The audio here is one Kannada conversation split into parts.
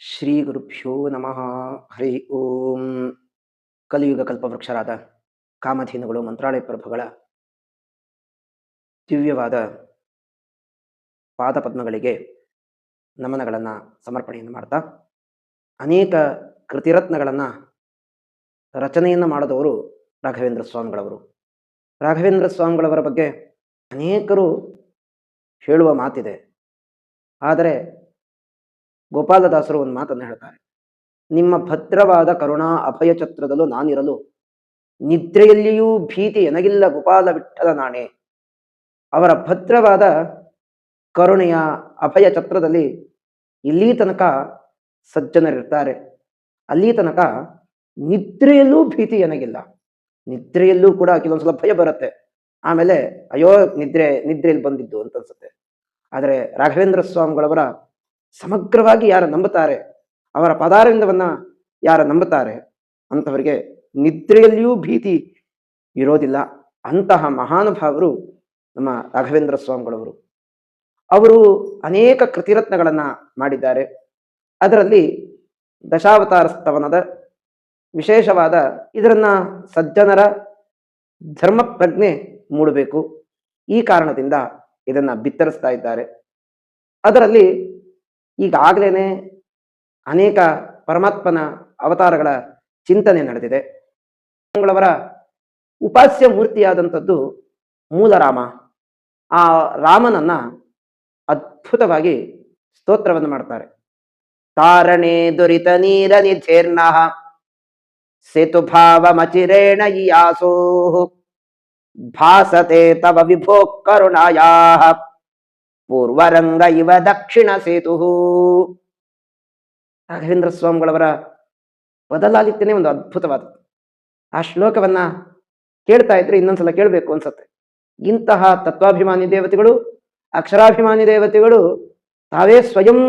ಶ್ರೀ ಗುರುಭ್ಯೋ ನಮಃ. ಹರಿ ಓಂ. ಕಲಿಯುಗ ಕಲ್ಪವೃಕ್ಷರಾದ ಕಾಮಧೇನುಗಳು ಮಂತ್ರಾಲಯ ಪ್ರಭುಗಳ ದಿವ್ಯವಾದ ಪಾದಪದ್ಮಗಳಿಗೆ ನಮನಗಳನ್ನು ಸಮರ್ಪಣೆಯನ್ನು ಮಾಡ್ತಾ, ಅನೇಕ ಕೃತಿರತ್ನಗಳನ್ನು ರಚನೆಯನ್ನು ಮಾಡಿದವರು ರಾಘವೇಂದ್ರ ಸ್ವಾಮಿಗಳವರು. ರಾಘವೇಂದ್ರ ಸ್ವಾಮಿಗಳವರ ಬಗ್ಗೆ ಅನೇಕರು ಹೇಳುವ ಮಾತಿದೆ. ಆದರೆ ಗೋಪಾಲದಾಸರು ಒಂದು ಮಾತನ್ನು ಹೇಳ್ತಾರೆ, ನಿಮ್ಮ ಭದ್ರವಾದ ಕರುಣಾ ಅಭಯ ಛತ್ರದಲ್ಲೂ ನಾನಿರಲು ನಿದ್ರೆಯಲ್ಲಿಯೂ ಭೀತಿ ಎನಗಿಲ್ಲ ಗೋಪಾಲ ವಿಠಲ ನಾಣೆ. ಅವರ ಭದ್ರವಾದ ಕರುಣೆಯ ಅಭಯ ಛತ್ರದಲ್ಲಿ ಇಲ್ಲಿ ತನಕ ಸಜ್ಜನರಿರ್ತಾರೆ, ಅಲ್ಲಿ ತನಕ ನಿದ್ರೆಯಲ್ಲೂ ಭೀತಿ ಎನಗಿಲ್ಲ. ನಿದ್ರೆಯಲ್ಲೂ ಕೂಡ ಕೆಲವೊಂದ್ಸಲ ಭಯ ಬರುತ್ತೆ, ಆಮೇಲೆ ಅಯ್ಯೋ ನಿದ್ರೆಯಲ್ಲಿ ಬಂದಿದ್ದು ಅಂತ ಅನ್ಸುತ್ತೆ. ಆದರೆ ರಾಘವೇಂದ್ರ ಸ್ವಾಮಿಗಳವರ ಸಮಗ್ರವಾಗಿ ಯಾರು ನಂಬುತ್ತಾರೆ, ಅವರ ಪದಾರವಿಂದವನ್ನ ಯಾರು ನಂಬುತ್ತಾರೆ ಅಂಥವರಿಗೆ ನಿದ್ರೆಯಲ್ಲಿಯೂ ಭೀತಿ ಇರೋದಿಲ್ಲ. ಅಂತಹ ಮಹಾನುಭಾವರು ನಮ್ಮ ರಾಘವೇಂದ್ರ ಸ್ವಾಮಿಗಳವರು. ಅವರು ಅನೇಕ ಕೃತಿರತ್ನಗಳನ್ನು ಮಾಡಿದ್ದಾರೆ. ಅದರಲ್ಲಿ ದಶಾವತಾರ ಸ್ತವನದ ವಿಶೇಷವಾದ ಇದರನ್ನ ಸಜ್ಜನರ ಧರ್ಮ ಪ್ರಜ್ಞೆ ಮೂಡಬೇಕು, ಈ ಕಾರಣದಿಂದ ಇದನ್ನ ಬಿತ್ತರಿಸ್ತಾ ಇದ್ದಾರೆ. ಅದರಲ್ಲಿ ಈಗಾಗಲೇ ಅನೇಕ ಪರಮಾತ್ಮನ ಅವತಾರಗಳ ಚಿಂತನೆ ನಡೆದಿದೆ. ಅವರ ಉಪಾಸ್ಯ ಮೂರ್ತಿಯಾದಂಥದ್ದು ಮೂಲರಾಮ. ಆ ರಾಮನನ್ನ ಅದ್ಭುತವಾಗಿ ಸ್ತೋತ್ರವನ್ನು ಮಾಡ್ತಾರೆ. ತಾರಣೆ ದುರಿತ ನೀರ ನಿಧೇರ್ಣ ಸೇತುಭಾವಮಚಿರೇಣ ಯಾಸೋ ಭಾಸತೆ ತವ ವಿಭೋ ಕರುಣಾಯಾ ಪೂರ್ವರಂಗ ಇವ ದಕ್ಷಿಣ ಸೇತು. ರಾಘವೇಂದ್ರ ಸ್ವಾಮಿಗಳವರ ಪದಲಾಲಿತ್ಯನೇ ಒಂದು ಅದ್ಭುತವಾದದ್ದು. ಆ ಶ್ಲೋಕವನ್ನ ಕೇಳ್ತಾ ಇದ್ರೆ ಇನ್ನೊಂದ್ಸಲ ಕೇಳಬೇಕು ಅನ್ಸತ್ತೆ. ಇಂತಹ ತತ್ವಾಭಿಮಾನಿ ದೇವತೆಗಳು, ಅಕ್ಷರಾಭಿಮಾನಿ ದೇವತೆಗಳು ತಾವೇ ಸ್ವಯಂ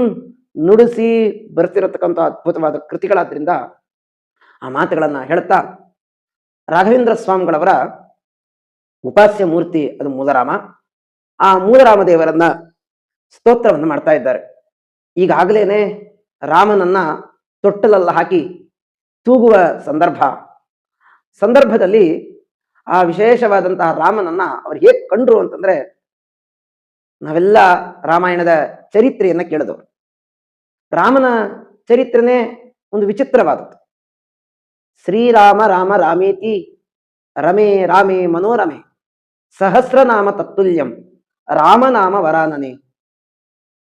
ನುಡಿಸಿ ಬರ್ತಿರತಕ್ಕಂಥ ಅದ್ಭುತವಾದ ಕೃತಿಗಳಾದ್ರಿಂದ ಆ ಮಾತುಗಳನ್ನ ಹೇಳ್ತಾ, ರಾಘವೇಂದ್ರ ಸ್ವಾಮಿಗಳವರ ಉಪಾಸ್ಯ ಮೂರ್ತಿ ಅದು ಮೂಲರಾಮ. ಆ ಮೂಲರಾಮ ದೇವರನ್ನ ಸ್ತೋತ್ರವನ್ನು ಮಾಡ್ತಾ ಇದ್ದಾರೆ. ಈಗಾಗಲೇ ರಾಮನನ್ನ ತೊಟ್ಟಲಲ್ಲ ಹಾಕಿ ತೂಗುವ ಸಂದರ್ಭದಲ್ಲಿ ಆ ವಿಶೇಷವಾದಂತಹ ರಾಮನನ್ನ ಅವ್ರು ಹೇಗೆ ಕಂಡ್ರು ಅಂತಂದ್ರೆ, ನಾವೆಲ್ಲ ರಾಮಾಯಣದ ಚರಿತ್ರೆಯನ್ನ ಕೇಳಿದವರು. ರಾಮನ ಚರಿತ್ರೆನೇ ಒಂದು ವಿಚಿತ್ರವಾದದ್ದು. ಶ್ರೀರಾಮ ರಾಮ ರಾಮೇತಿ ರಮೇ ರಾಮೇ ಮನೋರಮೆ ಸಹಸ್ರನಾಮ ತತ್ತುಲ್ಯಂ ರಾಮನಾಮ ವರಾನನೆ.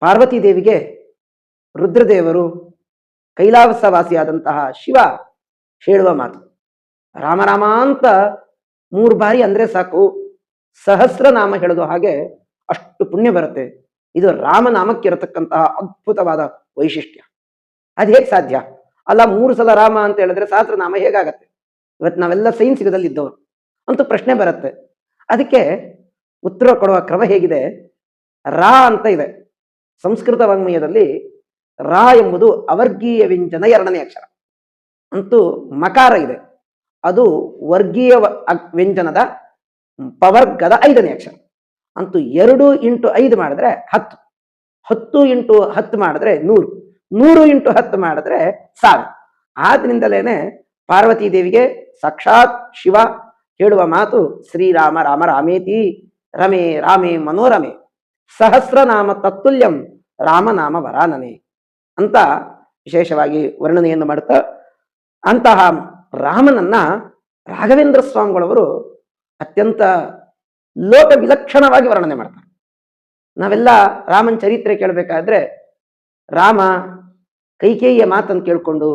ಪಾರ್ವತಿ ದೇವಿಗೆ ರುದ್ರದೇವರು, ಕೈಲಾಸವಾಸಿಯಾದಂತಹ ಶಿವ ಹೇಳುವ ಮಾತು, ರಾಮರಾಮ ಅಂತ 3 ಬಾರಿ ಅಂದ್ರೆ ಸಾಕು, ಸಹಸ್ರನಾಮ ಹೇಳೋದು ಹಾಗೆ ಅಷ್ಟು ಪುಣ್ಯ ಬರುತ್ತೆ. ಇದು ರಾಮನಾಮಕ್ಕಿರತಕ್ಕಂತಹ ಅದ್ಭುತವಾದ ವೈಶಿಷ್ಟ್ಯ. ಅದು ಹೇಗೆ ಸಾಧ್ಯ? ಅಲ್ಲ 3 ಸಲ ರಾಮ ಅಂತ ಹೇಳಿದ್ರೆ ಸಹಸ್ರನಾಮ ಹೇಗಾಗತ್ತೆ? ಇವತ್ತು ನಾವೆಲ್ಲ ಸೈನ್ಸ್ ಯುಗದಲ್ಲಿ ಇದ್ದವರು ಅಂತೂ ಪ್ರಶ್ನೆ ಬರುತ್ತೆ. ಅದಕ್ಕೆ ಉತ್ತರ ಕೊಡುವ ಕ್ರಮ ಹೇಗಿದೆ? ರಾ ಅಂತ ಇದೆ ಸಂಸ್ಕೃತ ವಾಂಗ್ಮಯದಲ್ಲಿ. ರಾ ಎಂಬುದು ಅವರ್ಗೀಯ ವ್ಯಂಜನ 2ನೇ ಅಕ್ಷರ. ಅಂತೂ ಮಕಾರ ಇದೆ, ಅದು ವರ್ಗೀಯ ವ್ಯಂಜನದ ಪವರ್ಗದ 5ನೇ ಅಕ್ಷರ. ಅಂತೂ 2 × 5 ಮಾಡಿದ್ರೆ 10, 10 × 10 ಮಾಡಿದ್ರೆ 100, 100 × 10 ಮಾಡಿದ್ರೆ 1000. ಆದ್ರಿಂದಲೇನೆ ಪಾರ್ವತಿ ದೇವಿಗೆ ಸಾಕ್ಷಾತ್ ಶಿವ ಹೇಳುವ ಮಾತು ಶ್ರೀರಾಮ ರಾಮ ರಾಮೇತಿ ರಮೇ ರಾಮೇ ಮನೋರಮೆ ಸಹಸ್ರನಾಮ ತತ್ತುಲ್ಯಂ ರಾಮನಾಮ ವರಾನನೆ ಅಂತ ವಿಶೇಷವಾಗಿ ವರ್ಣನೆಯನ್ನು ಮಾಡುತ್ತಾ, ಅಂತಹ ರಾಮನನ್ನ ರಾಘವೇಂದ್ರ ಸ್ವಾಮಿಗಳವರು ಅತ್ಯಂತ ಲೋಕ ವಿಲಕ್ಷಣವಾಗಿ ವರ್ಣನೆ ಮಾಡ್ತಾರೆ. ನಾವೆಲ್ಲ ರಾಮನ ಚರಿತ್ರೆ ಕೇಳಬೇಕಾದ್ರೆ, ರಾಮ ಕೈಕೇಯಿಯ ಮಾತನ್ನು ಕೇಳ್ಕೊಂಡು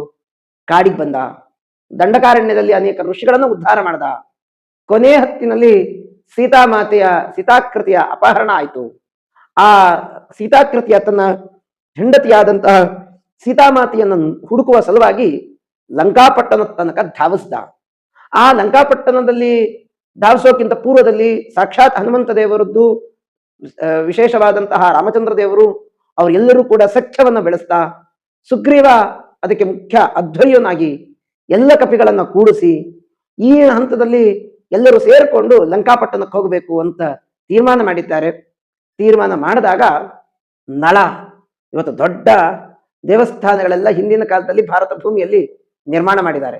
ಕಾಡಿಗೆ ಬಂದ, ದಂಡಕಾರಣ್ಯದಲ್ಲಿ ಅನೇಕ ಋಷಿಗಳನ್ನು ಉದ್ಧಾರ ಮಾಡ್ದ, ಕೊನೆ ಹೊತ್ತಿನಲ್ಲಿ ಸೀತಾಕೃತಿಯ ಅಪಹರಣ ಆಯಿತು. ಆ ಸೀತಾಕೃತಿಯ ತನ್ನ ಹೆಂಡತಿಯಾದಂತಹ ಸೀತಾಮಾತೆಯನ್ನು ಹುಡುಕುವ ಸಲುವಾಗಿ ಲಂಕಾಪಟ್ಟಣದ ತನಕ ಧಾವಿಸ್ದ. ಆ ಲಂಕಾಪಟ್ಟಣದಲ್ಲಿ ಧಾವಿಸೋಕ್ಕಿಂತ ಪೂರ್ವದಲ್ಲಿ ಸಾಕ್ಷಾತ್ ಹನುಮಂತ ದೇವರದ್ದು, ವಿಶೇಷವಾದಂತಹ ರಾಮಚಂದ್ರ ದೇವರು, ಅವರೆಲ್ಲರೂ ಕೂಡ ಸಖ್ಯವನ್ನು ಬೆಳೆಸ್ತಾ, ಸುಗ್ರೀವ ಅದಕ್ಕೆ ಮುಖ್ಯ ಅಧ್ವರ್ಯನಾಗಿ ಎಲ್ಲ ಕಪಿಗಳನ್ನು ಕೂಡಿಸಿ ಈ ಹಂತದಲ್ಲಿ ಎಲ್ಲರೂ ಸೇರಿಕೊಂಡು ಲಂಕಾಪಟ್ಟಣಕ್ಕೆ ಹೋಗಬೇಕು ಅಂತ ತೀರ್ಮಾನ ಮಾಡಿದ್ದಾರೆ. ತೀರ್ಮಾನ ಮಾಡಿದಾಗ ನಳ ಇವತ್ತು ದೊಡ್ಡ ದೇವಸ್ಥಾನಗಳೆಲ್ಲ ಹಿಂದಿನ ಕಾಲದಲ್ಲಿ ಭಾರತ ಭೂಮಿಯಲ್ಲಿ ನಿರ್ಮಾಣ ಮಾಡಿದ್ದಾರೆ.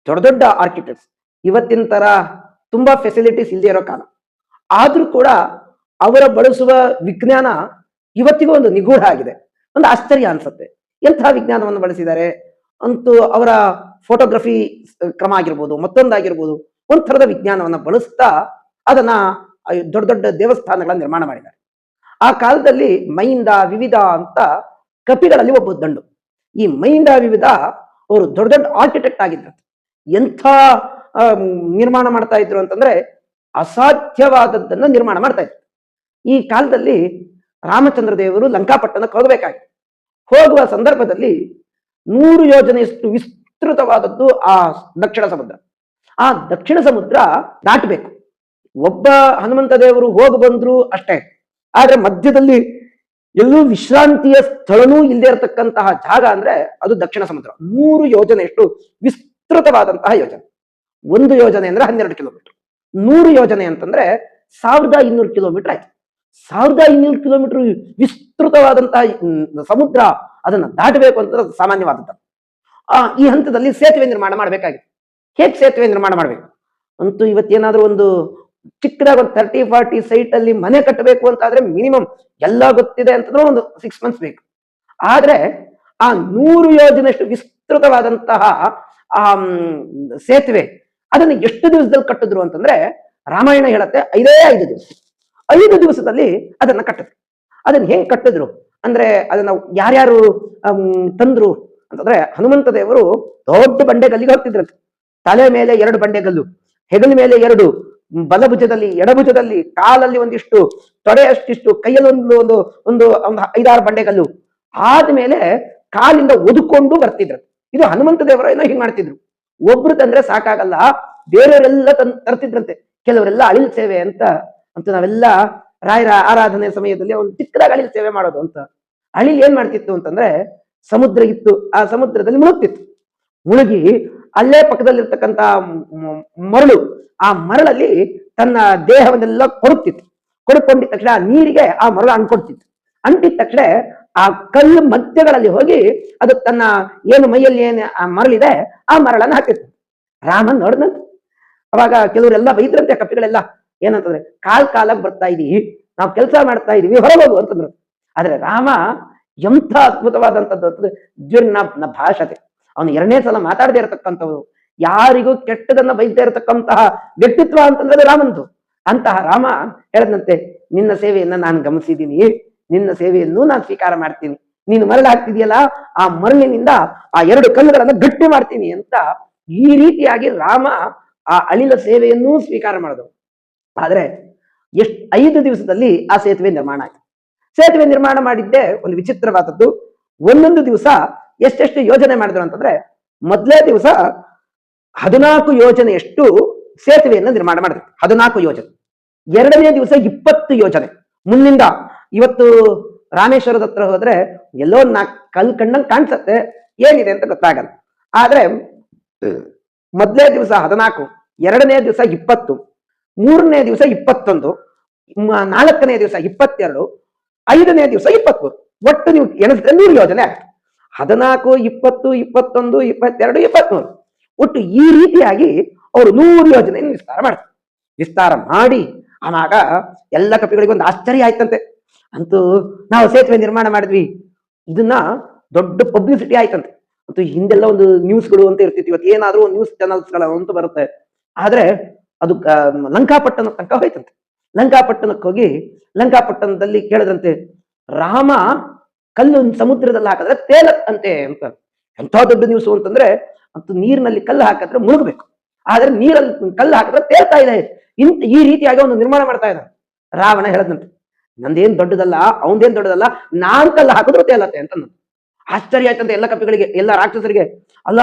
ದೊಡ್ಡ ದೊಡ್ಡ ಆರ್ಕಿಟೆಕ್ಟ್ಸ್. ಇವತ್ತಿನ ತರ ತುಂಬಾ ಫೆಸಿಲಿಟೀಸ್ ಇಲ್ಲದೆ ಇರೋ ಕಾಲ, ಆದ್ರೂ ಕೂಡ ಅವರ ಬಳಸುವ ವಿಜ್ಞಾನ ಇವತ್ತಿಗೂ ಒಂದು ನಿಗೂಢ ಆಗಿದೆ. ಒಂದು ಆಶ್ಚರ್ಯ ಅನ್ಸುತ್ತೆ, ಎಂತಹ ವಿಜ್ಞಾನವನ್ನು ಬಳಸಿದ್ದಾರೆ ಅಂತೂ. ಅವರ ಫೋಟೋಗ್ರಫಿ ಕ್ರಮ ಆಗಿರ್ಬೋದು, ಮತ್ತೊಂದಾಗಿರ್ಬೋದು, ಒಂಥರದ ವಿಜ್ಞಾನವನ್ನ ಬಳಸ್ತಾ ಅದನ್ನ ದೊಡ್ಡ ದೊಡ್ಡ ದೇವಸ್ಥಾನಗಳನ್ನ ನಿರ್ಮಾಣ ಮಾಡಿದ್ದಾರೆ. ಆ ಕಾಲದಲ್ಲಿ ಮೈಂದ ವಿವಿಧ ಅಂತ ಕಪಿಗಳಲ್ಲಿ ಒಬ್ಬ ದಂಡು. ಈ ಮೈಂದ ವಿವಿಧ ಅವರು ದೊಡ್ಡ ದೊಡ್ಡ ಆರ್ಕಿಟೆಕ್ಟ್ ಆಗಿದ್ದರು. ಎಂಥ ನಿರ್ಮಾಣ ಮಾಡ್ತಾ ಇದ್ರು ಅಂತಂದ್ರೆ ಅಸಾಧ್ಯವಾದದ್ದನ್ನ ನಿರ್ಮಾಣ ಮಾಡ್ತಾ ಇದ್ರು. ಈ ಕಾಲದಲ್ಲಿ ರಾಮಚಂದ್ರ ದೇವರು ಲಂಕಾಪಟ್ಟಣಕ್ಕೆ ಹೋಗಬೇಕಾಗಿತ್ತು. ಹೋಗುವ ಸಂದರ್ಭದಲ್ಲಿ 100 ಯೋಜನೆಯಷ್ಟು ವಿಸ್ತೃತವಾದದ್ದು ಆ ದಕ್ಷಿಣ ಸಮುದ್ರ. ಆ ದಕ್ಷಿಣ ಸಮುದ್ರ ದಾಟಬೇಕು. ಒಬ್ಬ ಹನುಮಂತ ದೇವರು ಹೋಗಿ ಬಂದ್ರು ಅಷ್ಟೇ. ಆದ್ರೆ ಮಧ್ಯದಲ್ಲಿ ಎಲ್ಲೂ ವಿಶ್ರಾಂತಿಯ ಸ್ಥಳನೂ ಇಲ್ಲದೆ ಇರತಕ್ಕಂತಹ ಜಾಗ ಅಂದ್ರೆ ಅದು ದಕ್ಷಿಣ ಸಮುದ್ರ. 100 ಯೋಜನೆಯಷ್ಟು ವಿಸ್ತೃತವಾದಂತಹ ಯೋಜನೆ. 1 ಯೋಜನೆ ಅಂದ್ರೆ 12 ಕಿಲೋಮೀಟರ್. 100 ಯೋಜನೆ ಅಂತಂದ್ರೆ 1200 ಕಿಲೋಮೀಟರ್ ಆಯ್ತು. 1200 ಕಿಲೋಮೀಟರ್ ವಿಸ್ತೃತವಾದಂತಹ ಸಮುದ್ರ, ಅದನ್ನ ದಾಟಬೇಕು ಅಂತ ಸಾಮಾನ್ಯವಾದದ್ದು. ಈ ಹಂತದಲ್ಲಿ ಸೇತುವೆ ನಿರ್ಮಾಣ ಮಾಡಬೇಕಾಗಿತ್ತು. ಹೇಗೆ ಸೇತುವೆ ನಿರ್ಮಾಣ ಮಾಡ್ಬೇಕು ಅಂತೂ ಇವತ್ತೇನಾದ್ರೂ ಒಂದು ಚಿಕ್ಕದಾಗ ಒಂದು 30-40 ಸೈಟ್ ಅಲ್ಲಿ ಮನೆ ಕಟ್ಟಬೇಕು ಅಂತ ಆದ್ರೆ ಮಿನಿಮಮ್ ಎಲ್ಲ ಗೊತ್ತಿದೆ ಅಂತಂದ್ರೆ ಒಂದು 6 ಮಂತ್ಸ್ ಬೇಕು. ಆದ್ರೆ ಆ 100 ಯೋಜನೆಷ್ಟು ವಿಸ್ತೃತವಾದಂತಹ ಆ ಸೇತುವೆ ಅದನ್ನ ಎಷ್ಟು ದಿವಸದಲ್ಲಿ ಕಟ್ಟಿದ್ರು ಅಂತಂದ್ರೆ ರಾಮಾಯಣ ಹೇಳತ್ತೆ 5 ದಿವಸ. 5 ದಿವಸದಲ್ಲಿ ಅದನ್ನ ಕಟ್ಟಿದ್ರು. ಅದನ್ನ ಹೆಂಗ್ ಕಟ್ಟಿದ್ರು ಅಂದ್ರೆ ಅದನ್ನ ಯಾರ್ಯಾರು ತಂದ್ರು ಅಂತಂದ್ರೆ ಹನುಮಂತ ದೇವರು ದೊಡ್ಡ ಬಂಡೆಗಲ್ಲಿಗೆ ಹೋಗ್ತಿದ್ರಂತೆ. ತಲೆ ಮೇಲೆ 2 ಬಂಡೆಗಲ್ಲು, ಹೆಗಲ ಮೇಲೆ 2, ಬಲಭುಜದಲ್ಲಿ ಎಡಭುಜದಲ್ಲಿ, ಕಾಲಲ್ಲಿ ಒಂದಿಷ್ಟು, ತೊಡೆ ಅಷ್ಟಿಷ್ಟು, ಕೈಯಲ್ಲಿ ಒಂದು ಒಂದು ಒಂದು 5-6 ಬಂಡೆಗಲ್ಲು. ಆದ್ಮೇಲೆ ಕಾಲಿಂದ ಒದುಕೊಂಡು ಬರ್ತಿದ್ರು. ಇದು ಹನುಮಂತ ದೇವರ ಏನೋ ಹಿಂಗ್ ಮಾಡ್ತಿದ್ರು. ಒಬ್ರು ತಂದ್ರೆ ಸಾಕಾಗಲ್ಲ, ಬೇರೆಯವರೆಲ್ಲ ತರ್ತಿದ್ರಂತೆ. ಕೆಲವರೆಲ್ಲ ಅಳಿಲ್ ಸೇವೆ ಅಂತ ನಾವೆಲ್ಲ ರಾಯರ ಆರಾಧನೆ ಸಮಯದಲ್ಲಿ ಅವ್ರು ಚಿಕ್ಕದಾಗ ಅಳಿಲ್ ಸೇವೆ ಮಾಡೋದು ಅಂತ. ಅಳಿಲ್ ಏನ್ ಮಾಡ್ತಿತ್ತು ಅಂತಂದ್ರೆ ಸಮುದ್ರ ಇತ್ತು, ಆ ಸಮುದ್ರದಲ್ಲಿ ಮುಳುಗ್ತಿತ್ತು. ಮುಳುಗಿ ಅಲ್ಲೇ ಪಕ್ಕದಲ್ಲಿರ್ತಕ್ಕಂಥ ಮರಳು, ಆ ಮರಳಲ್ಲಿ ತನ್ನ ದೇಹವನ್ನೆಲ್ಲ ಕೊಡುತ್ತಿತ್ತು. ಕೊಡ್ಕೊಂಡಿದ ತಕ್ಷಣ ನೀರಿಗೆ ಆ ಮರಳು ಅಂಟ್ಕೊಡ್ತಿತ್ತು. ಅಂಟಿದ ತಕ್ಷಣ ಆ ಕಲ್ಲು ಮಧ್ಯಗಳಲ್ಲಿ ಹೋಗಿ ಅದು ತನ್ನ ಏನು ಮೈಯಲ್ಲಿ ಏನು ಆ ಮರಳಿದೆ ಆ ಮರಳನ್ನು ಹಾಕಿತ್ತು. ರಾಮನ್ ನೋಡ್ದಂತ ಅವಾಗ ಕೆಲವರೆಲ್ಲ ಬೈದ್ರಂತೆ, ಕಪಿಗಳೆಲ್ಲ ಏನಂತಂದ್ರೆ ಕಾಲಕ್ಕೆ ಬರ್ತಾ ಇದೀವಿ, ನಾವು ಕೆಲಸ ಮಾಡ್ತಾ ಇದೀವಿ, ಹೊರಗೋಗು ಅಂತಂದ್ರು. ಆದ್ರೆ ರಾಮ ಎಂಥ ಅದ್ಭುತವಾದಂಥದ್ದು ದ್ಯುರ್ನ ಭಾಷತೆ. ಅವನು 2ನೇ ಸಲ ಮಾತಾಡದೇ ಇರತಕ್ಕಂಥವ್ರು, ಯಾರಿಗೂ ಕೆಟ್ಟದನ್ನ ಬೈದೇ ಇರತಕ್ಕಂತಹ ವ್ಯಕ್ತಿತ್ವ ಅಂತಂದ್ರೆ ರಾಮಂದು. ಅಂತಹ ರಾಮ ಹೇಳದಂತೆ, ನಿನ್ನ ಸೇವೆಯನ್ನ ನಾನು ಗಮನಿಸಿದ್ದೀನಿ, ನಿನ್ನ ಸೇವೆಯನ್ನು ನಾನು ಸ್ವೀಕಾರ ಮಾಡ್ತೀನಿ. ನೀನು ಮರಳು ಹಾಕ್ತಿದೆಯಲ್ಲ, ಆ ಮರಳಿನಿಂದ ಆ 2 ಕಲ್ಲುಗಳನ್ನ ಗಟ್ಟಿ ಮಾಡ್ತೀನಿ ಅಂತ ಈ ರೀತಿಯಾಗಿ ರಾಮ ಆ ಅಳಿಲ ಸೇವೆಯನ್ನೂ ಸ್ವೀಕಾರ ಮಾಡಿದ್ರು. ಆದ್ರೆ 5 ದಿವಸದಲ್ಲಿ ಆ ಸೇತುವೆ ನಿರ್ಮಾಣ ಆಯ್ತು. ಸೇತುವೆ ನಿರ್ಮಾಣ ಮಾಡಿದ್ದೆ ಒಂದು ವಿಚಿತ್ರವಾದದ್ದು. ಒಂದೊಂದು ದಿವಸ ಎಷ್ಟೆಷ್ಟು ಯೋಜನೆ ಮಾಡಿದ್ರು ಅಂತಂದ್ರೆ, ಮೊದಲೇ ದಿವಸ 14 ಯೋಜನೆಯಷ್ಟು ಸೇತುವೆಯನ್ನು ನಿರ್ಮಾಣ ಮಾಡಿದ್ರು. 14 ಯೋಜನೆ. 2ನೇ ದಿವಸ 20 ಯೋಜನೆ. ಮುಂದಿಂದ ಇವತ್ತು ರಾಮೇಶ್ವರದ ಹತ್ರ ಹೋದ್ರೆ ಎಲ್ಲೋ 4 ಕಲ್ ಕಣ್ಣಂಗ್ ಕಾಣಿಸತ್ತೆ, ಏನಿದೆ ಅಂತ ಗೊತ್ತಾಗಲ್ಲ. ಆದ್ರೆ ಮೊದಲೇ ದಿವಸ 14, 2ನೇ ದಿವಸ 20, 3ನೇ ದಿವಸ 21, 4ನೇ ದಿವಸ 22, 5ನೇ ದಿವಸ 23. ಒಟ್ಟು ನೀವು ಎಣಿಸಿದ್ರೆ 100 ಯೋಜನೆ ಆಗುತ್ತೆ. 14, 20, 21, 22, 23. ಒಟ್ಟು ಈ ರೀತಿಯಾಗಿ ಅವರು 100 ಯೋಜನೆಯನ್ನು ವಿಸ್ತಾರ ಮಾಡಿ ಆವಾಗ ಎಲ್ಲ ಕಪಿಗಳಿಗೂ ಒಂದು ಆಶ್ಚರ್ಯ ಆಯ್ತಂತೆ. ಅಂತೂ ನಾವು ಸೇತುವೆ ನಿರ್ಮಾಣ ಮಾಡಿದ್ವಿ, ಇದನ್ನ ದೊಡ್ಡ ಪಬ್ಲಿಸಿಟಿ ಆಯ್ತಂತೆ. ಅಂತೂ ಹಿಂದೆಲ್ಲ ಒಂದು ನ್ಯೂಸ್ಗಳು ಅಂತ ಇರ್ತಿತ್ತು, ಇವತ್ತು ಏನಾದ್ರೂ ಒಂದು ನ್ಯೂಸ್ ಚಾನಲ್ಸ್ಗಳ ಅಂತ ಬರುತ್ತೆ. ಆದ್ರೆ ಅದು ಲಂಕಾಪಟ್ಟಣ ತನಕ ಹೋಯ್ತಂತೆ. ಲಂಕಾಪಟ್ಟಣಕ್ಕೆ ಹೋಗಿ ಲಂಕಾಪಟ್ಟಣದಲ್ಲಿ ಕೇಳಿದ್ರಂತೆ, ರಾಮ ಕಲ್ಲು ಸಮುದ್ರದಲ್ಲಿ ಹಾಕಿದ್ರೆ ತೇಲತ್ತಂತೆ ಅಂತ. ಎಂಥ ದೊಡ್ಡ ನ್ಯೂಸ್ ಅಂತಂದ್ರೆ, ಅಂತೂ ನೀರಿನಲ್ಲಿ ಕಲ್ಲು ಹಾಕಿದ್ರೆ ಮುಳುಗಬೇಕು, ಆದ್ರೆ ನೀರಲ್ಲಿ ಕಲ್ಲು ಹಾಕಿದ್ರೆ ತೇಲ್ತಾ ಇದೆ. ಈ ರೀತಿಯಾಗಿ ಒಂದು ನಿರ್ಮಾಣ ಮಾಡ್ತಾ ಇದ್ದಾನೆ. ರಾವಣ ಹೇಳದಂತೆ, ನಂದೇನ್ ದೊಡ್ಡದಲ್ಲ, ಅವನದೇನ್ ದೊಡ್ಡದಲ್ಲ, ನಾನ್ ಕಲ್ಲು ಹಾಕಿದ್ರು ತೇಲತ್ತೆ ಅಂತ. ಆಶ್ಚರ್ಯ ಆಯ್ತಂತೆ ಎಲ್ಲ ಕಪಿಗಳಿಗೆ, ಎಲ್ಲ ರಾಕ್ಷಸರಿಗೆ. ಅಲ್ಲ,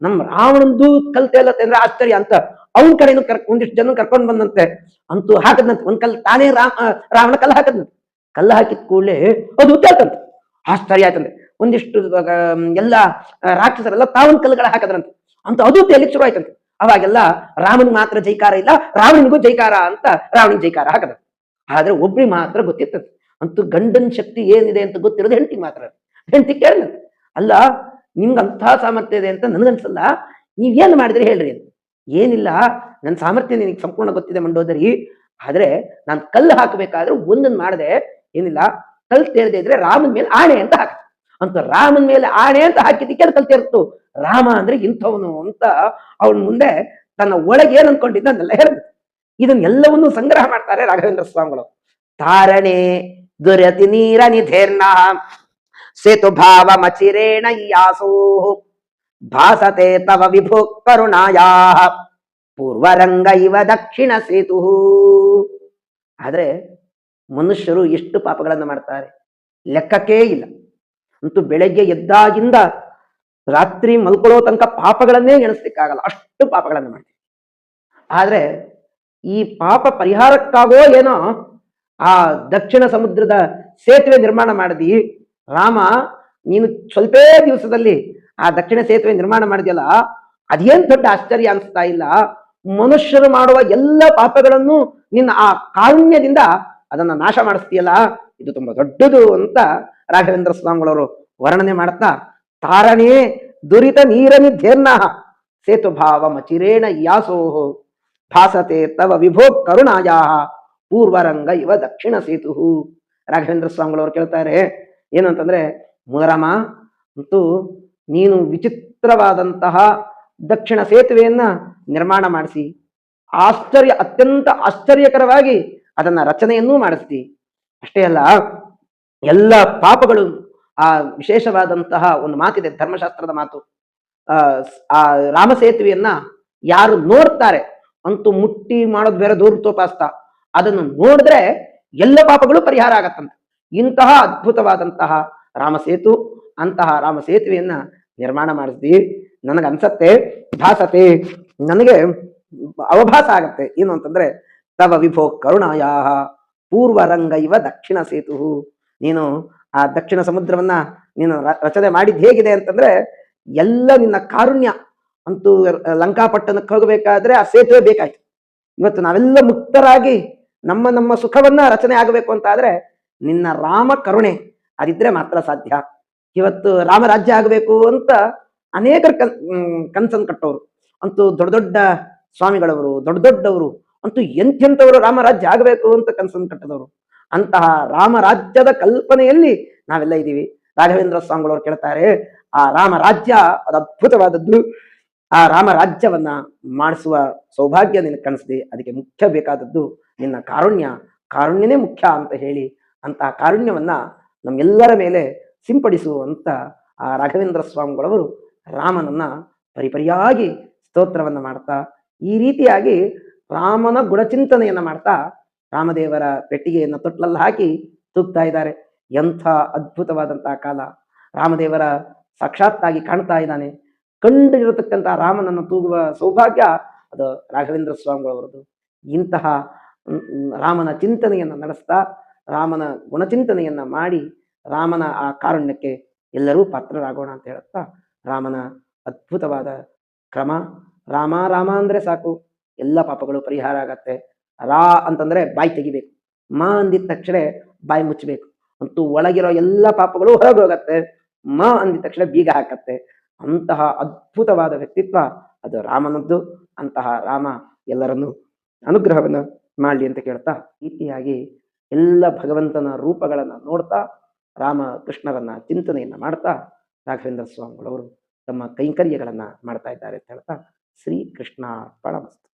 ನಮ್ ರಾವಣಂದು ಕಲ್ ತೇಲತ್ತೆ ಅಂದ್ರೆ ಆಶ್ಚರ್ಯ ಅಂತ ಅವನ ಕಡೆನು ಒಂದಿಷ್ಟು ಜನ ಕರ್ಕೊಂಡ್ ಬಂದಂತೆ. ಅಂತೂ ಹಾಕದಂತೆ ಒಂದ್ ಕಲ್ ತಾನೇ ರಾವಣ ಕಲ್ಲು ಹಾಕದಂತೆ. ಕಲ್ಲು ಹಾಕಿದ ಕೂಡಲೇ ಅದು ತೇಲ್ತಂತೆ. ಆಶ್ಚರ್ಯ ಆಯ್ತಂತೆ. ಒಂದಿಷ್ಟು ಎಲ್ಲ ರಾಕ್ಷಸರೆಲ್ಲ ತಾವನ್ ಕಲ್ಲುಗಳ ಹಾಕದ್ರಂತೆ. ಅಂತ ಅದು ತೇಲಿಕ್ ಶುರು ಆಯ್ತಂತೆ. ಅವಾಗೆಲ್ಲ ರಾಮನಿಗೆ ಮಾತ್ರ ಜೈಕಾರ ಇಲ್ಲ, ರಾವಣಿಗೂ ಜೈಕಾರ ಅಂತ ರಾವಣಿಗೆ ಜೈಕಾರ ಹಾಕದ. ಆದ್ರೆ ಒಬ್ರಿಗೆ ಮಾತ್ರ ಗೊತ್ತಿರ್ತದೆ. ಅಂತೂ ಗಂಡನ ಶಕ್ತಿ ಏನಿದೆ ಅಂತ ಗೊತ್ತಿರೋದು ಹೆಂಡತಿಗೆ ಮಾತ್ರ. ಹೆಂಡತಿ ಕೇಳಿದಂತೆ, ಅಲ್ಲ, ನಿಮ್ಗೆ ಸಾಮರ್ಥ್ಯ ಇದೆ ಅಂತ ನನಗನ್ಸಲ್ಲ, ನೀವೇನು ಮಾಡಿದ್ರಿ ಹೇಳ್ರಿ ಅಂತ. ಏನಿಲ್ಲ, ನನ್ನ ಸಾಮರ್ಥ್ಯ ನಿನಗೆ ಸಂಪೂರ್ಣ ಗೊತ್ತಿದೆ ಮಂಡೋದರಿ, ಆದ್ರೆ ನಾನು ಕಲ್ಲು ಹಾಕಬೇಕಾದ್ರೆ ಒಂದನ್ನು ಮಾಡಿದೆ. ಏನಿಲ್ಲ, ಕಲ್ ತೇರದೆ ಇದ್ರೆ ರಾಮನ ಮೇಲೆ ಆಣೆ ಅಂತ ಹಾಕ ಅಂತ. ರಾಮನ ಮೇಲೆ ಆಣೆ ಅಂತ ಹಾಕಿದ್ದಕ್ಕೆ ಅದು ಕಲ್ ತೇರ್ತು. ರಾಮ ಅಂದ್ರೆ ಇಂಥವನು ಅಂತ ಅವನ ಮುಂದೆ ತನ್ನ ಒಳಗೆ ಏನ್ ಅನ್ಕೊಂಡಿದ್ದ ಅದನ್ನೆಲ್ಲ ಹೇಳಿದ. ಇದನ್ನೆಲ್ಲವನ್ನು ಸಂಗ್ರಹ ಮಾಡ್ತಾರೆ ರಾಘವೇಂದ್ರ ಸ್ವಾಮಿಗಳು. ತಾರಣೆ ದುರತಿ ನೀರ ನಿಧೇರ್ಣ ಸೇತು ಭಾವ ಮಚಿರೇಣ ಯಾಸೋ ಭಾಸತೆ ತವ ವಿಭೋ ಕರುಣಾಯಾ ಪೂರ್ವರಂಗ ಇವ ದಕ್ಷಿಣ ಸೇತು. ಆದ್ರೆ ಮನುಷ್ಯರು ಎಷ್ಟು ಪಾಪಗಳನ್ನ ಮಾಡ್ತಾರೆ ಲೆಕ್ಕಕ್ಕೇ ಇಲ್ಲ. ಅಂತೂ ಬೆಳಗ್ಗೆ ಎದ್ದಾಗಿಂದ ರಾತ್ರಿ ಮಲ್ಕೊಳ್ಳೋ ತನಕ ಪಾಪಗಳನ್ನೇ ಎಣಿಸ್ಲಿಕ್ಕಾಗಲ್ಲ, ಅಷ್ಟು ಪಾಪಗಳನ್ನ ಮಾಡ್ತೀವಿ. ಆದ್ರೆ ಈ ಪಾಪ ಪರಿಹಾರಕ್ಕಾಗೋ ಏನೋ ಆ ದಕ್ಷಿಣ ಸಮುದ್ರದ ಸೇತುವೆ ನಿರ್ಮಾಣ ಮಾಡಿದಿ ರಾಮ. ನೀನು ಸ್ವಲ್ಪೇ ದಿವಸದಲ್ಲಿ ಆ ದಕ್ಷಿಣ ಸೇತುವೆ ನಿರ್ಮಾಣ ಮಾಡಿದ್ಯಲ್ಲ, ಅದೇನ್ ದೊಡ್ಡ ಆಶ್ಚರ್ಯ ಅನಿಸ್ತಾ ಇಲ್ಲ. ಮನುಷ್ಯರು ಮಾಡುವ ಎಲ್ಲ ಪಾಪಗಳನ್ನು ನಿನ್ನ ಆ ಕಾರುಣ್ಯದಿಂದ ಅದನ್ನ ನಾಶ ಮಾಡಿಸ್ತೀಯಲ್ಲ, ಇದು ತುಂಬಾ ದೊಡ್ಡದು ಅಂತ ರಾಘವೇಂದ್ರ ಸ್ವಾಮಿಗಳವರು ವರ್ಣನೆ ಮಾಡ್ತಾ, ತಾರಣೇ ದುರಿತ ನೀರನಿಧ್ಯರ್ನ ಸೇತು ಭಾವ ಮಚಿರೇಣ ಯಾಸೋಹೋ ಭಾಸತೆ ತವ ವಿಭೋ ಕರುಣಾಯಾ ಪೂರ್ವರಂಗ ಇವ ದಕ್ಷಿಣ ಸೇತು. ರಾಘವೇಂದ್ರ ಸ್ವಾಮಿಗಳವರು ಕೇಳ್ತಾರೆ ಏನು ಅಂತಂದ್ರೆ, ಮೂಲರಾಮ ಅಂತೂ ನೀನು ವಿಚಿತ್ರವಾದಂತಹ ದಕ್ಷಿಣ ಸೇತುವೆಯನ್ನ ನಿರ್ಮಾಣ ಮಾಡಿಸಿ ಅತ್ಯಂತ ಆಶ್ಚರ್ಯಕರವಾಗಿ ಅದನ್ನ ರಚನೆಯನ್ನೂ ಮಾಡಿಸ್ತಿ. ಅಷ್ಟೇ ಅಲ್ಲ, ಎಲ್ಲ ಪಾಪಗಳು ಆ ವಿಶೇಷವಾದಂತಹ ಒಂದು ಮಾತಿದೆ, ಧರ್ಮಶಾಸ್ತ್ರದ ಮಾತು. ಆ ರಾಮ ಸೇತುವೆಯನ್ನ ಯಾರು ನೋಡ್ತಾರೆ ಅಂತೂ ಮುಟ್ಟಿ ಮಾಡೋದು ಬೇರೆ ದೂರ್ತೋಪಾಸ್ತ, ಅದನ್ನು ನೋಡಿದ್ರೆ ಎಲ್ಲ ಪಾಪಗಳು ಪರಿಹಾರ ಆಗತ್ತಂತೆ. ಇಂತಹ ಅದ್ಭುತವಾದಂತಹ ರಾಮಸೇತು, ಅಂತಹ ರಾಮ ಸೇತುವೆಯನ್ನ ನಿರ್ಮಾಣ ಮಾಡಿಸ್ದಿ. ನನಗನ್ಸತ್ತೆ, ಭಾಸತೆ, ನನಗೆ ಅವಭಾಸ ಆಗತ್ತೆ ಏನು ಅಂತಂದ್ರೆ, ತವ ವಿಭೋ ಕರುಣಾಯ ಪೂರ್ವರಂಗ ಇವ ದಕ್ಷಿಣ ಸೇತು. ನೀನು ಆ ದಕ್ಷಿಣ ಸಮುದ್ರವನ್ನ ನೀನು ರಚನೆ ಮಾಡಿದ್ ಹೇಗಿದೆ ಅಂತಂದ್ರೆ, ಎಲ್ಲ ನಿನ್ನ ಕಾರುಣ್ಯ. ಅಂತೂ ಲಂಕಾಪಟ್ಟಣಕ್ಕೆ ಹೋಗಬೇಕಾದ್ರೆ ಆ ಸೇತುವೆ ಬೇಕಾಯ್ತು. ಇವತ್ತು ನಾವೆಲ್ಲ ಮುಕ್ತರಾಗಿ ನಮ್ಮ ನಮ್ಮ ಸುಖವನ್ನ ರಚನೆ ಆಗಬೇಕು ಅಂತ ಆದ್ರೆ ನಿನ್ನ ರಾಮ ಕರುಣೆ ಅದಿದ್ರೆ ಮಾತ್ರ ಸಾಧ್ಯ. ಇವತ್ತು ರಾಮರಾಜ್ಯ ಆಗಬೇಕು ಅಂತ ಅನೇಕರು ಕನ್ಸನ್ ಕಟ್ಟೋರು, ಅಂತೂ ದೊಡ್ಡ ದೊಡ್ಡ ಸ್ವಾಮಿಗಳವರು, ದೊಡ್ಡ ದೊಡ್ಡವರು, ಅಂತೂ ಎಂಥೆಂಥವರು ರಾಮರಾಜ್ಯ ಆಗಬೇಕು ಅಂತ ಕನ್ಸನ್ ಕಟ್ಟದವರು. ಅಂತಹ ರಾಮರಾಜ್ಯದ ಕಲ್ಪನೆಯಲ್ಲಿ ನಾವೆಲ್ಲ ಇದ್ದೀವಿ. ರಾಘವೇಂದ್ರ ಸ್ವಾಮಿಗಳವರು ಕೇಳ್ತಾರೆ, ಆ ರಾಮರಾಜ್ಯ ಅದು ಅದ್ಭುತವಾದದ್ದು. ಆ ರಾಮರಾಜ್ಯವನ್ನ ಮಾಡಿಸುವ ಸೌಭಾಗ್ಯ ನಿನಗೆ ಕಾಣಿಸ್ದೆ, ಅದಕ್ಕೆ ಮುಖ್ಯ ಬೇಕಾದದ್ದು ನಿನ್ನ ಕಾರುಣ್ಯ. ಕಾರುಣ್ಯನೇ ಮುಖ್ಯ ಅಂತ ಹೇಳಿ ಅಂತಹ ಕಾರುಣ್ಯವನ್ನ ನಮ್ಮೆಲ್ಲರ ಮೇಲೆ ಸಿಂಪಡಿಸುವಂತ ಆ ರಾಘವೇಂದ್ರ ಸ್ವಾಮಿಗಳವರು ರಾಮನನ್ನ ಪರಿಪರಿಯಾಗಿ ಸ್ತೋತ್ರವನ್ನ ಮಾಡ್ತಾ, ಈ ರೀತಿಯಾಗಿ ರಾಮನ ಗುಣಚಿಂತನೆಯನ್ನ ಮಾಡ್ತಾ ರಾಮದೇವರ ಪೆಟ್ಟಿಗೆಯನ್ನು ತೊಟ್ಲಲ್ಲಿ ಹಾಕಿ ತೂಗ್ತಾ ಇದ್ದಾರೆ. ಎಂಥ ಅದ್ಭುತವಾದಂತಹ ಕಾಲ. ರಾಮದೇವರ ಸಾಕ್ಷಾತ್ತಾಗಿ ಕಾಣ್ತಾ ಇದ್ದಾನೆ. ಕಂಡಿರತಕ್ಕಂಥ ರಾಮನನ್ನು ತೂಗುವ ಸೌಭಾಗ್ಯ ಅದು ರಾಘವೇಂದ್ರ ಸ್ವಾಮಿಗಳವರದು. ಇಂತಹ ರಾಮನ ಚಿಂತನೆಯನ್ನ ನಡೆಸ್ತಾ, ರಾಮನ ಗುಣಚಿಂತನೆಯನ್ನ ಮಾಡಿ, ರಾಮನ ಆ ಕಾರುಣ್ಯಕ್ಕೆ ಎಲ್ಲರೂ ಪಾತ್ರರಾಗೋಣ ಅಂತ ಹೇಳುತ್ತಾ, ರಾಮನ ಅದ್ಭುತವಾದ ಕ್ರಮ. ರಾಮ ರಾಮ ಅಂದ್ರೆ ಸಾಕು, ಎಲ್ಲ ಪಾಪಗಳು ಪರಿಹಾರ ಆಗತ್ತೆ. ರಾ ಅಂತಂದ್ರೆ ಬಾಯಿ ತೆಗಿಬೇಕು, ಮ ಅಂದಿದ ತಕ್ಷಣ ಬಾಯಿ ಮುಚ್ಚಬೇಕು, ಅಂತೂ ಒಳಗಿರೋ ಎಲ್ಲ ಪಾಪಗಳು ಹೊರಗೆ ಹೋಗತ್ತೆ. ಮ ಅಂದಿದ ತಕ್ಷಣ ಬೀಗ ಹಾಕತ್ತೆ. ಅಂತಹ ಅದ್ಭುತವಾದ ವ್ಯಕ್ತಿತ್ವ ಅದು ರಾಮನದ್ದು. ಅಂತಹ ರಾಮ ಎಲ್ಲರನ್ನು ಅನುಗ್ರಹವನ್ನು ಮಾಡಲಿ ಅಂತ ಕೇಳ್ತಾ, ರೀತಿಯಾಗಿ ಎಲ್ಲ ಭಗವಂತನ ರೂಪಗಳನ್ನ ನೋಡ್ತಾ ರಾಮ ಕೃಷ್ಣರನ್ನ ಚಿಂತನೆಯನ್ನ ಮಾಡ್ತಾ ರಾಘವೇಂದ್ರ ಸ್ವಾಮಿಗಳವರು ತಮ್ಮ ಕೈಂಕರ್ಯಗಳನ್ನ ಮಾಡ್ತಾ ಇದ್ದಾರೆ ಅಂತ ಹೇಳ್ತಾ, ಶ್ರೀ ಕೃಷ್ಣ ಅರ್ಪಣಮಸ್ತು.